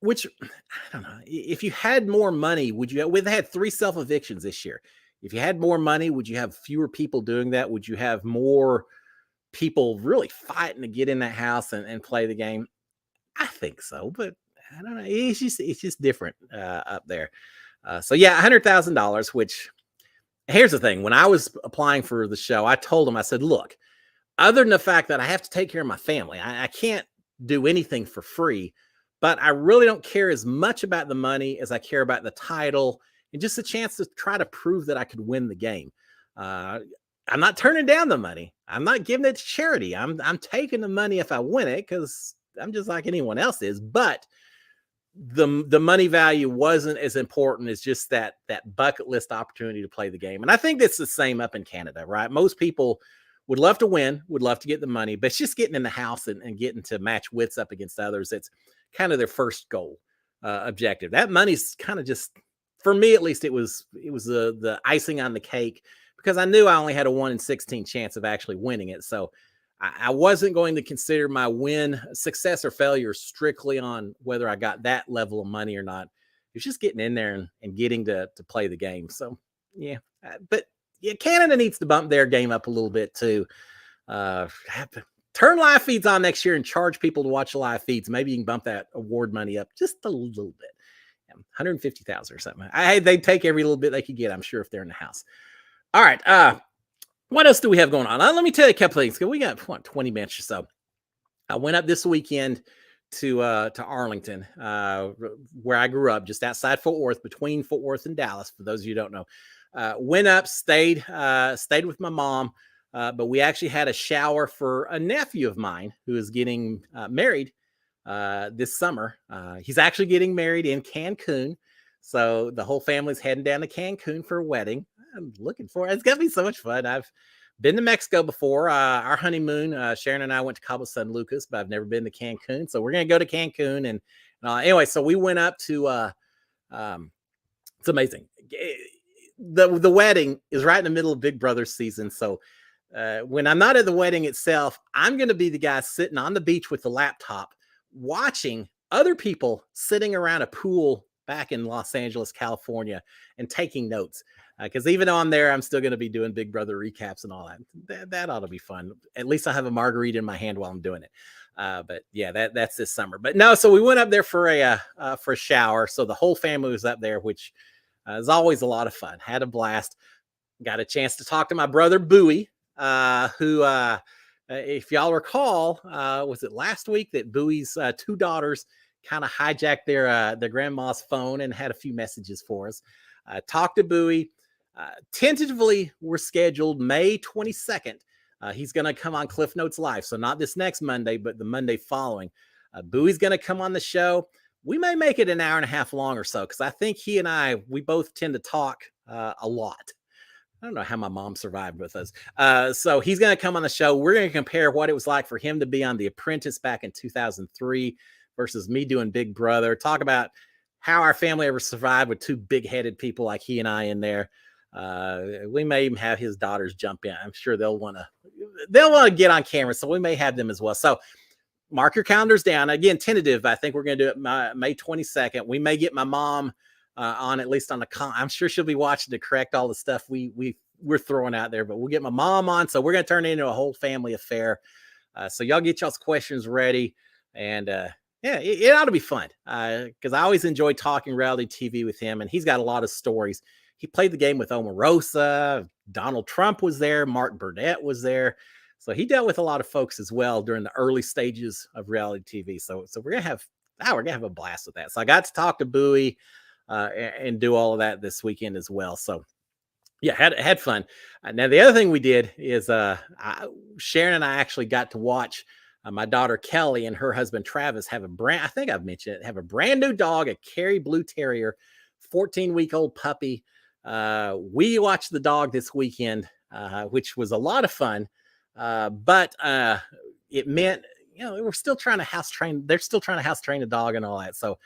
Which, I don't know, if you had more money, we've had 3 self-evictions this year. If you had more money, would you have fewer people doing that? Would you have more people really fighting to get in that house and play the game? I think so, but I don't know. It's just different up there. So yeah, $100,000. Which, here's the thing: when I was applying for the show, I told them, I said, look, other than the fact that I have to take care of my family, I can't do anything for free. But I really don't care as much about the money as I care about the title and just a chance to try to prove that I could win the game. I'm not turning down the money. I'm not giving it to charity. I'm taking the money if I win it because I'm just like anyone else is. But the money value wasn't as important as just that bucket list opportunity to play the game. And I think that's the same up in Canada, right? Most people would love to win, would love to get the money, but it's just getting in the house and getting to match wits up against others. It's kind of their first goal objective. That money's kind of just, for me at least, it was the icing on the cake because I knew I only had a 1 in 16 chance of actually winning it. So I wasn't going to consider my win success or failure strictly on whether I got that level of money or not. It's just getting in there and getting to play the game. So yeah, but yeah, Canada needs to bump their game up a little bit too. Turn live feeds on next year and charge people to watch live feeds. Maybe you can bump that award money up just a little bit. 150,000 or something. They'd take every little bit they could get, I'm sure, if they're in the house. All right. What else do we have going on? Let me tell you a couple things. We got 20 minutes or so. I went up this weekend to Arlington, where I grew up, just outside Fort Worth, between Fort Worth and Dallas. For those of you who don't know, went up, stayed with my mom, but we actually had a shower for a nephew of mine who is getting married this summer. He's actually getting married in Cancun, so the whole family's heading down to Cancun for a wedding. I'm looking for it. It's gonna be so much fun. I've been to Mexico before. Our honeymoon, Sharon and I went to Cabo San Lucas, but I've never been to Cancun. So we're gonna go to Cancun. And anyway, so we went up to. It's amazing. The wedding is right in the middle of Big Brother season. So when I'm not at the wedding itself, I'm gonna be the guy sitting on the beach with the laptop, watching other people sitting around a pool back in Los Angeles, California, and taking notes. Because even though I'm there, I'm still going to be doing Big Brother recaps and all that. That ought to be fun. At least I have a margarita in my hand while I'm doing it. But yeah, that's this summer. But no, so we went up there for a shower. So the whole family was up there, which is always a lot of fun. Had a blast. Got a chance to talk to my brother Bowie, who, if y'all recall, was it last week that Bowie's 2 daughters kind of hijacked their grandma's phone and had a few messages for us. Talked to Bowie. Tentatively, we're scheduled May 22nd. He's going to come on Cliff Notes Live. So not this next Monday, but the Monday following. Bowie's going to come on the show. We may make it an hour and a half long or so, because I think he and we both tend to talk a lot. I don't know how my mom survived with us. So he's going to come on the show. We're going to compare what it was like for him to be on The Apprentice back in 2003 versus me doing Big Brother. Talk about how our family ever survived with two big-headed people like he and I in there. We may even have his daughters jump in. I'm sure they'll want to get on camera, so we may have them as well. So mark your calendars down. Again, tentative. I think we're going to do it May 22nd. We may get my mom on, at least on the I'm sure she'll be watching to correct all the stuff we're throwing out there, but we'll get my mom on. So we're going to turn it into a whole family affair. So y'all get y'all's questions ready, and yeah, it ought to be fun because I always enjoy talking reality TV with him, and he's got a lot of stories. He played the game with Omarosa. Donald Trump was there. Mark Burnett was there. So he dealt with a lot of folks as well during the early stages of reality TV. So we're gonna have a blast with that. So I got to talk to Bowie and do all of that this weekend as well. So yeah, had fun. Now the other thing we did is Sharon and I actually got to watch my daughter Kelly and her husband Travis have I think I've mentioned it, have a brand new dog, a Kerry Blue Terrier, 14-week-old puppy. We watched the dog this weekend, which was a lot of fun. But it meant, we're still trying to house train. They're still trying to house train a dog and all that. So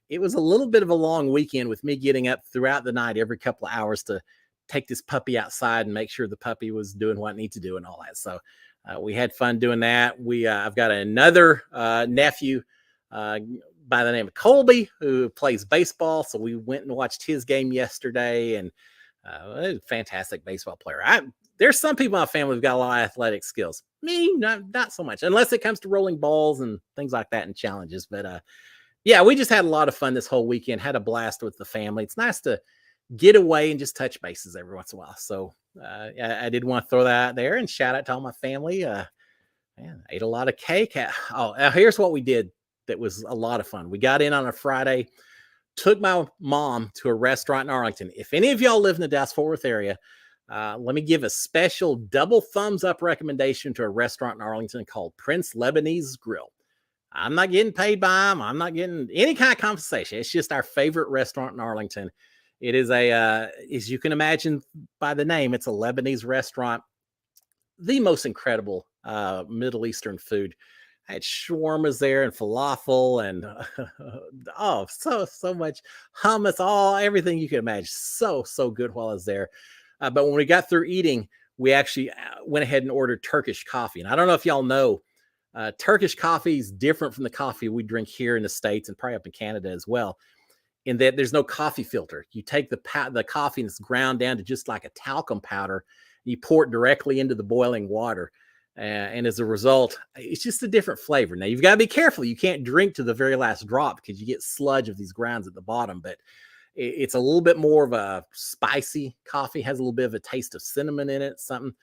it was a little bit of a long weekend with me getting up throughout the night, every couple of hours to take this puppy outside and make sure the puppy was doing what it needs to do and all that. So we had fun doing that. I've got another nephew by the name of Colby who plays baseball. So we went and watched his game yesterday, and fantastic baseball player. There's some people in my family who've got a lot of athletic skills. Me, not so much, unless it comes to rolling balls and things like that and challenges. But yeah, we just had a lot of fun this whole weekend. Had a blast with the family. It's nice to get away and just touch bases every once in a while. So I did want to throw that out there and shout out to all my family. Man, ate a lot of cake. Here's what we did that was a lot of fun. We got in on a Friday, took my mom to a restaurant in Arlington. If any of y'all live in the Dallas-Fort Worth area, let me give a special double thumbs up recommendation to a restaurant in Arlington called Prince Lebanese Grill. I'm not getting paid by them. I'm not getting any kind of compensation. It's just our favorite restaurant in Arlington. It is as you can imagine by the name, it's a Lebanese restaurant. The most incredible Middle Eastern food. I had shawarmas there and falafel and so much hummus, everything you can imagine. So good while I was there. But when we got through eating, we actually went ahead and ordered Turkish coffee. And I don't know if y'all know, Turkish coffee is different from the coffee we drink here in the States and probably up in Canada as well, in that there's no coffee filter. You take the coffee and it's ground down to just like a talcum powder. You pour it directly into the boiling water. And as a result, it's just a different flavor. Now, you've got to be careful. You can't drink to the very last drop because you get sludge of these grounds at the bottom. But it's a little bit more of a spicy coffee, has a little bit of a taste of cinnamon in it, something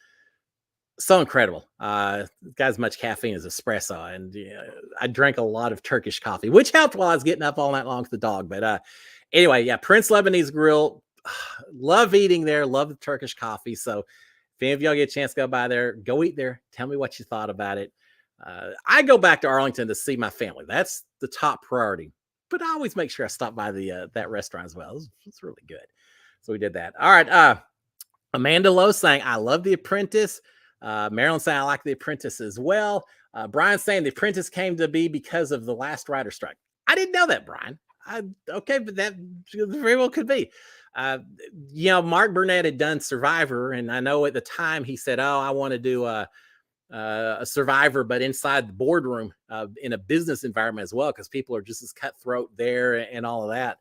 so incredible. Got as much caffeine as espresso. And I drank a lot of Turkish coffee, which helped while I was getting up all night long with the dog. But anyway, yeah, Prince Lebanese Grill. Love eating there. Love the Turkish coffee. So if any of y'all get a chance to go by there, go eat there. Tell me what you thought about it. I go back to Arlington to see my family. That's the top priority. But I always make sure I stop by that restaurant as well. It's really good. So we did that. All right. Amanda Lowe saying, I love The Apprentice. Marilyn saying, I like The Apprentice as well. Brian saying, The Apprentice came to be because of the last writer strike. I didn't know that, Brian. Okay, but that very well could be. Mark Burnett had done Survivor, and I know at the time he said, "Oh, I want to do a Survivor, but inside the boardroom in a business environment as well, because people are just as cutthroat there and all of that."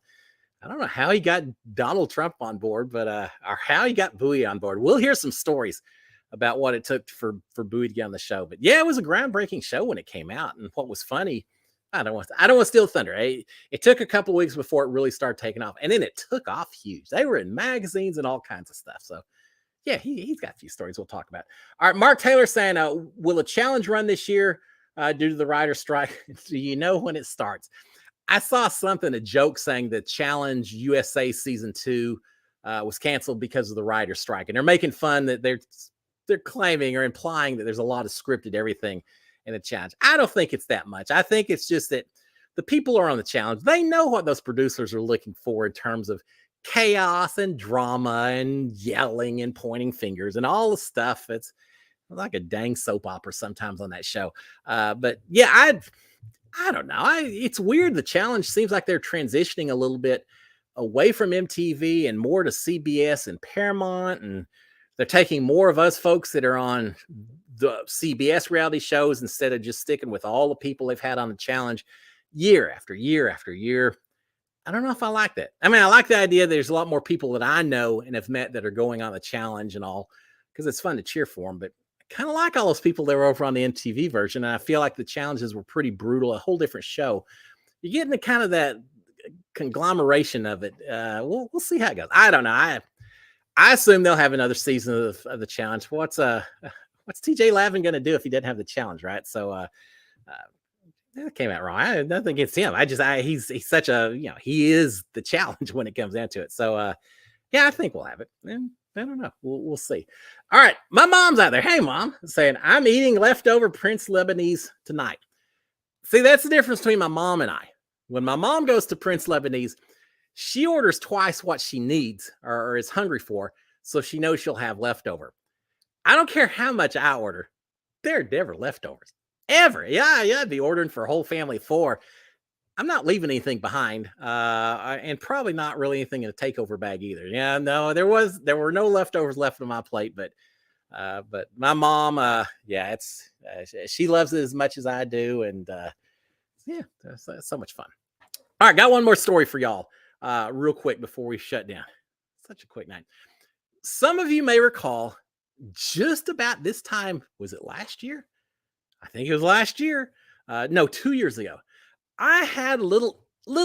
I don't know how he got Donald Trump on board, but or how he got Bowie on board. We'll hear some stories about what it took for Bowie to get on the show. But yeah, it was a groundbreaking show when it came out, and what was funny. I don't want to steal thunder. It took a couple of weeks before it really started taking off, and then it took off huge. They were in magazines and all kinds of stuff. So, yeah, he's got a few stories we'll talk about. All right, Mark Taylor saying, will a challenge run this year due to the writer's strike? Do you know when it starts? I saw a joke saying that Challenge USA Season 2 was canceled because of the writer's strike, and they're making fun that they're claiming or implying that there's a lot of scripted everything in a challenge. I don't think it's that much. I think it's just that the people are on the challenge. They know what those producers are looking for in terms of chaos and drama and yelling and pointing fingers and all the stuff. It's like a dang soap opera sometimes on that show. But yeah, I don't know. It's weird. The challenge seems like they're transitioning a little bit away from MTV and more to CBS and Paramount, and they're taking more of us folks that are on the CBS reality shows instead of just sticking with all the people they've had on the challenge year after year after year. I don't know if I like that. I mean, I like the idea there's a lot more people that I know and have met that are going on the challenge and all, because it's fun to cheer for them. But I kind of like all those people that were over on the MTV version. And I feel like the challenges were pretty brutal, a whole different show. You get into kind of that conglomeration of it. We'll see how it goes. I don't know. I assume they'll have another season of the challenge. What's TJ Lavin going to do if he doesn't have the challenge, right? So that came out wrong. I had nothing against him. He's such a, he is the challenge when it comes down to it. So yeah, I think we'll have it. And I don't know. We'll see. All right, my mom's out there. Hey, mom, saying I'm eating leftover Prince Lebanese tonight. See, that's the difference between my mom and I. When my mom goes to Prince Lebanese, she orders twice what she needs or is hungry for, so she knows she'll have leftover. I don't care how much I order. There are never leftovers. Ever. Yeah, I'd be ordering for a whole family of 4. I'm not leaving anything behind, and probably not really anything in a takeover bag either. Yeah, no, there were no leftovers left on my plate, but my mom, she loves it as much as I do, and yeah, that's so much fun. All right, got one more story for y'all, real quick before we shut down. Such a quick night. Some of you may recall, just about this time, was it last year? I think it was last year. No, 2 years ago. I had a little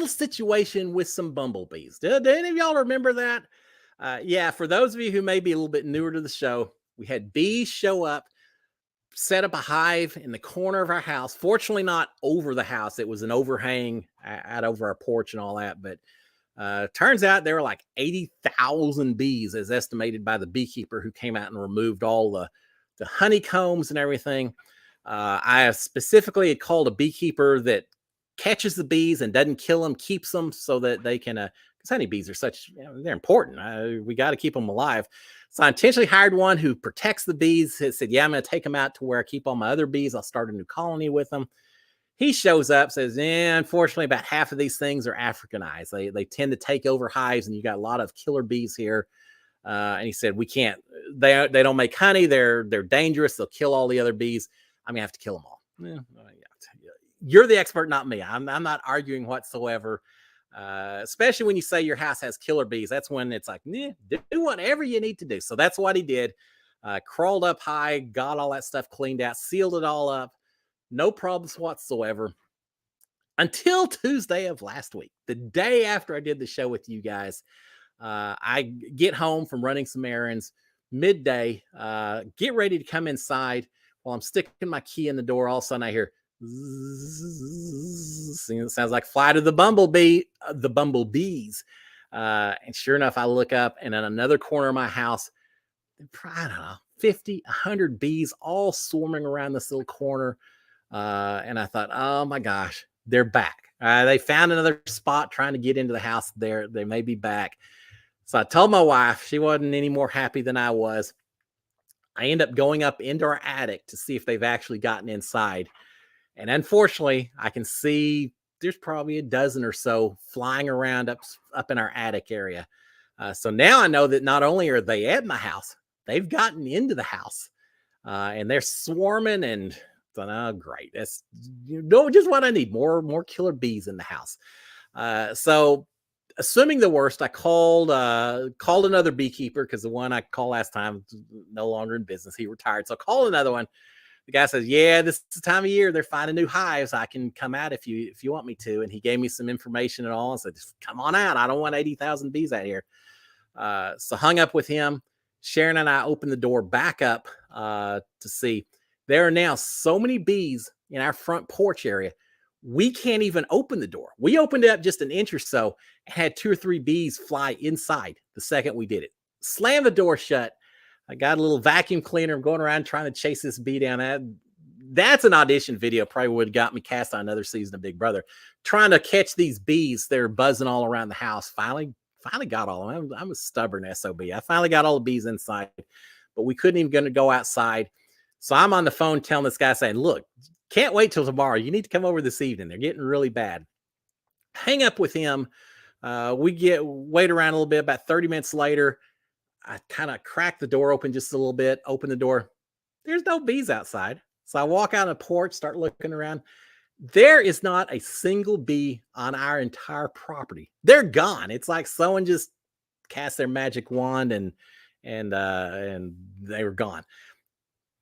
situation with some bumblebees. Do any of y'all remember that? Yeah, for those of you who may be a little bit newer to the show, we had bees show up, set up a hive in the corner of our house. Fortunately, not over the house. It was an overhang out over our porch and all that. But turns out there were like 80,000 bees, as estimated by the beekeeper who came out and removed all the honeycombs and everything. I specifically called a beekeeper that catches the bees and doesn't kill them, keeps them so that they can, because honeybees are such, they're important. We got to keep them alive. So I intentionally hired one who protects the bees. He said, yeah, I'm going to take them out to where I keep all my other bees. I'll start a new colony with them. He shows up, says, unfortunately, about half of these things are Africanized. They tend to take over hives, and you got a lot of killer bees here. And he said, we can't, they don't make honey. They're dangerous. They'll kill all the other bees. I'm gonna have to kill them all. Yeah, you're the expert, not me. I'm not arguing whatsoever. Especially when you say your house has killer bees, that's when it's like, do whatever you need to do. So that's what he did. Crawled up high, got all that stuff cleaned out, sealed it all up. No problems whatsoever. Until Tuesday of last week, the day after I did the show with you guys. I get home from running some errands midday, get ready to come inside. While I'm sticking my key in the door, all of a sudden I hear zzz, it sounds like Flight of the Bumblebee, the bumblebees. And sure enough, I look up, and in another corner of my house, I don't know, 50, 100 bees all swarming around this little corner. And I thought, oh my gosh, they're back. They found another spot trying to get into the house. They may be back. So I told my wife. She wasn't any more happy than I was. I end up going up into our attic to see if they've actually gotten inside. And unfortunately, I can see there's probably a dozen or so flying around up in our attic area. So now I know that not only are they at my house, they've gotten into the house, and they're swarming. And so, oh, great. That's just what I need. More killer bees in the house. So assuming the worst, I called another beekeeper, because the one I called last time was no longer in business. He retired. So I called another one. The guy says, yeah, this is the time of year they're finding new hives. I can come out if you want me to. And he gave me some information and all. I said, just come on out. I don't want 80,000 bees out here. So hung up with him. Sharon and I opened the door back up to see. There are now so many bees in our front porch area. We can't even open the door. We opened it up just an inch or so and had 2 or 3 bees fly inside the second we did it. Slammed the door shut. I got a little vacuum cleaner. I'm going around trying to chase this bee down. That's an audition video. Probably would have got me cast on another season of Big Brother. Trying to catch these bees. They're buzzing all around the house. Finally got all of them. I'm a stubborn SOB. I finally got all the bees inside, but we couldn't even go outside. So I'm on the phone telling this guy saying, look, Can't wait till tomorrow. You need to come over this evening. They're getting really bad. Hang up with him. Wait around a little bit. About 30 minutes later, I kind of crack the door open just a little bit, open the door. There's no bees outside. So I walk out on the porch, start looking around. There is not a single bee on our entire property. They're gone. It's like someone just cast their magic wand and they were gone.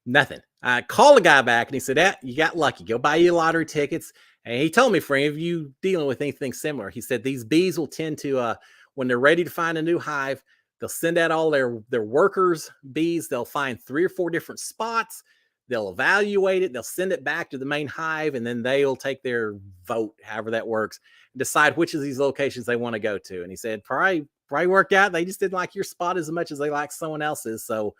Nothing. I called the guy back and he said, you got lucky. Go buy you lottery tickets. And he told me, for any of you dealing with anything similar, he said these bees will tend to, when they're ready to find a new hive, they'll send out all their workers, bees. They'll find 3 or 4 different spots. They'll evaluate it. They'll send it back to the main hive, and then they'll take their vote, however that works, and decide which of these locations they want to go to. And he said, probably worked out. They just didn't like your spot as much as they like someone else's. So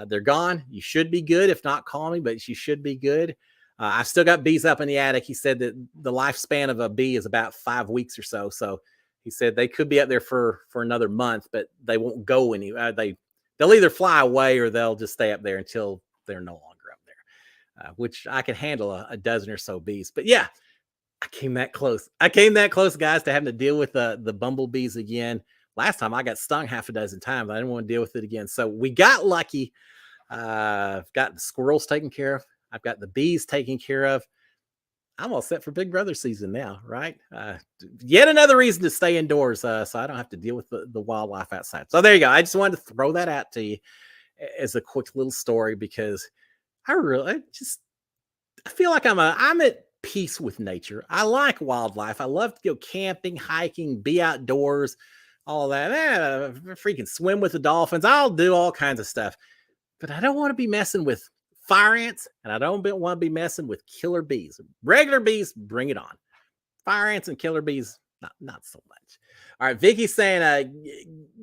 they're gone. You should be good. If not, call me, but you should be good. I've still got bees up in the attic. He said that the lifespan of a bee is about 5 weeks or so. So he said they could be up there for another month, but they won't go anywhere. They'll either fly away or they'll just stay up there until they're no longer up there, which I can handle a dozen or so bees. But yeah, I came that close. Guys, to having to deal with the bumblebees again. Last time I got stung half a dozen times. I didn't want to deal with it again. So we got lucky. I've got the squirrels taken care of. I've got the bees taken care of. I'm all set for Big Brother season now, right? Yet another reason to stay indoors, so I don't have to deal with the wildlife outside. So there you go. I just wanted to throw that out to you as a quick little story because I feel like I'm at peace with nature. I like wildlife. I love to go camping, hiking, be outdoors, all that. Freaking swim with the dolphins. I'll do all kinds of stuff, but I don't want to be messing with fire ants, and I don't want to be messing with killer bees. Regular bees, bring it on. Fire ants and killer bees, not so much. All right, Vicky's saying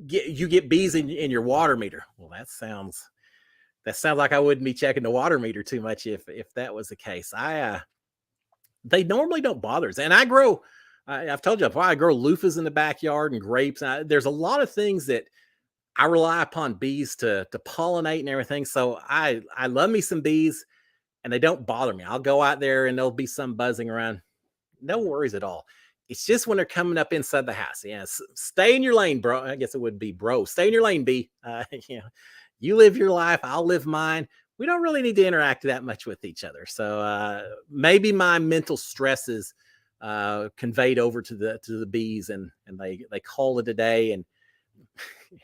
you get bees in your water meter. Well, that sounds like I wouldn't be checking the water meter too much if that was the case. They normally don't bother us, and I grow. I've told you, I grow loofahs in the backyard and grapes. There's a lot of things that I rely upon bees to pollinate and everything. So I love me some bees, and they don't bother me. I'll go out there and there'll be some buzzing around. No worries at all. It's just when they're coming up inside the house. Yeah, stay in your lane, bro. I guess it would be bro. Stay in your lane, bee. You live your life. I'll live mine. We don't really need to interact that much with each other. So maybe my mental stresses conveyed over to the bees, and they call it a day. And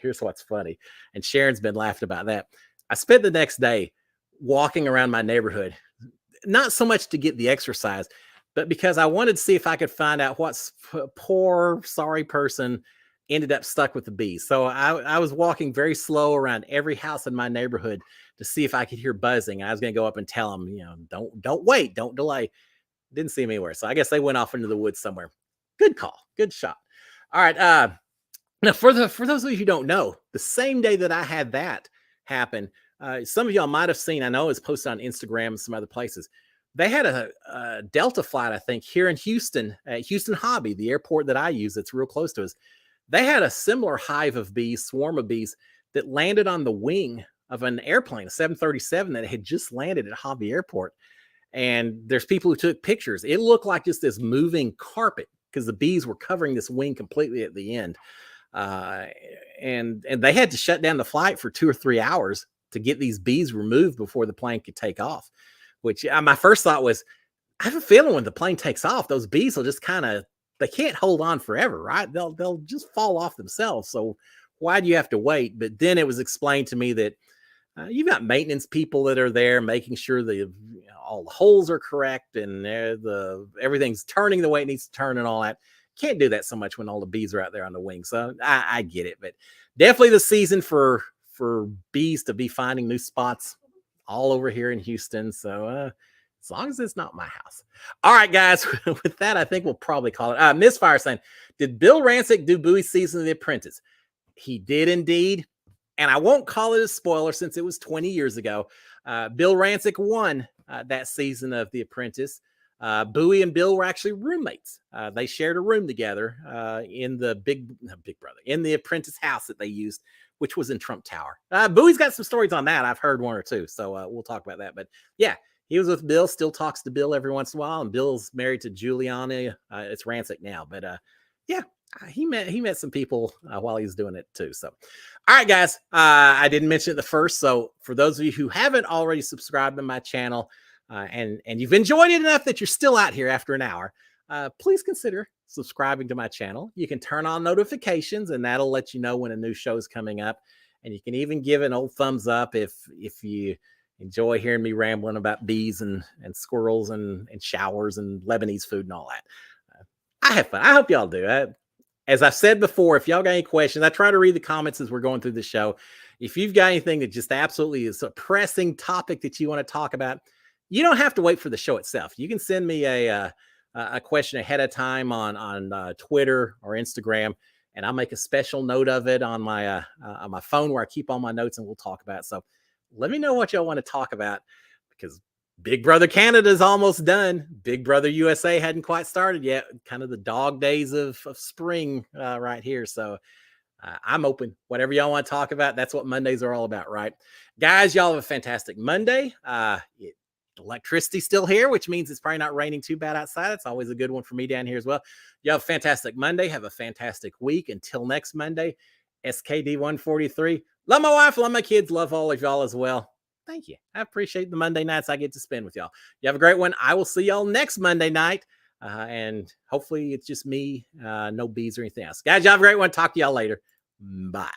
here's what's funny. And Sharon's been laughing about that. I spent the next day walking around my neighborhood, not so much to get the exercise, but because I wanted to see if I could find out what poor, sorry person ended up stuck with the bees. So I was walking very slow around every house in my neighborhood to see if I could hear buzzing. I was going to go up and tell them, don't wait, don't delay. Didn't see them anywhere. So I guess they went off into the woods somewhere. Good call. Good shot. All right. Now, for those of you who don't know, the same day that I had that happen, some of y'all might have seen, I know it's posted on Instagram and some other places. They had a Delta flight, I think, here in Houston, at Houston Hobby, the airport that I use that's real close to us. They had a similar hive of bees, swarm of bees, that landed on the wing of an airplane, a 737 that had just landed at Hobby Airport. And there's people who took pictures. It looked like just this moving carpet because the bees were covering this wing completely at the end. And they had to shut down the flight for 2 or 3 hours to get these bees removed before the plane could take off, which my first thought was, I have a feeling when the plane takes off, those bees will just they can't hold on forever, right? They'll just fall off themselves. So why do you have to wait? But then it was explained to me that you've got maintenance people that are there making sure all the holes are correct and everything's turning the way it needs to turn and all that. Can't do that so much when all the bees are out there on the wing. So I get it, but definitely the season for bees to be finding new spots all over here in Houston. So as long as it's not my house. All right, guys, with that, I think we'll probably call it. Miss Fire saying, did Bill Rancic do Bowie's season of The Apprentice? He did indeed. And I won't call it a spoiler since it was 20 years ago. Bill Rancic won that season of The Apprentice. Bowie and Bill were actually roommates. They shared a room together in the Big Brother, in the Apprentice house that they used which was in Trump Tower. Bowie's got some stories on that. I've heard one or two, so we'll talk about that. But yeah, he was with Bill, still talks to Bill every once in a while, and Bill's married to Giuliani. It's Rancic now, but yeah, he met some people while he was doing it too. So, all right, guys, I didn't mention it the first. So for those of you who haven't already subscribed to my channel and you've enjoyed it enough that you're still out here after an hour, please consider subscribing to my channel. You can turn on notifications, and that'll let you know when a new show is coming up. And you can even give an old thumbs up if you enjoy hearing me rambling about bees and squirrels and showers and Lebanese food and all that. I have fun. I hope y'all do. As I've said before, if y'all got any questions, I try to read the comments as we're going through the show. If you've got anything that just absolutely is a pressing topic that you want to talk about, you don't have to wait for the show itself. You can send me a question ahead of time on Twitter or Instagram, and I'll make a special note of it on my phone where I keep all my notes, and we'll talk about it. So let me know what y'all want to talk about, because Big Brother Canada is almost done. Big Brother USA hadn't quite started yet. Kind of the dog days of spring right here. So I'm open. Whatever y'all want to talk about, that's what Mondays are all about, right? Guys, y'all have a fantastic Monday. Electricity's still here, which means it's probably not raining too bad outside. It's always a good one for me down here as well. You have a fantastic Monday. Have a fantastic week. Until next Monday, SKD 143. Love my wife, love my kids, love all of y'all as well. Thank you. I appreciate the Monday nights I get to spend with y'all. You have a great one. I will see y'all next Monday night. And hopefully it's just me, no bees or anything else. Guys, y'all have a great one. Talk to y'all later. Bye.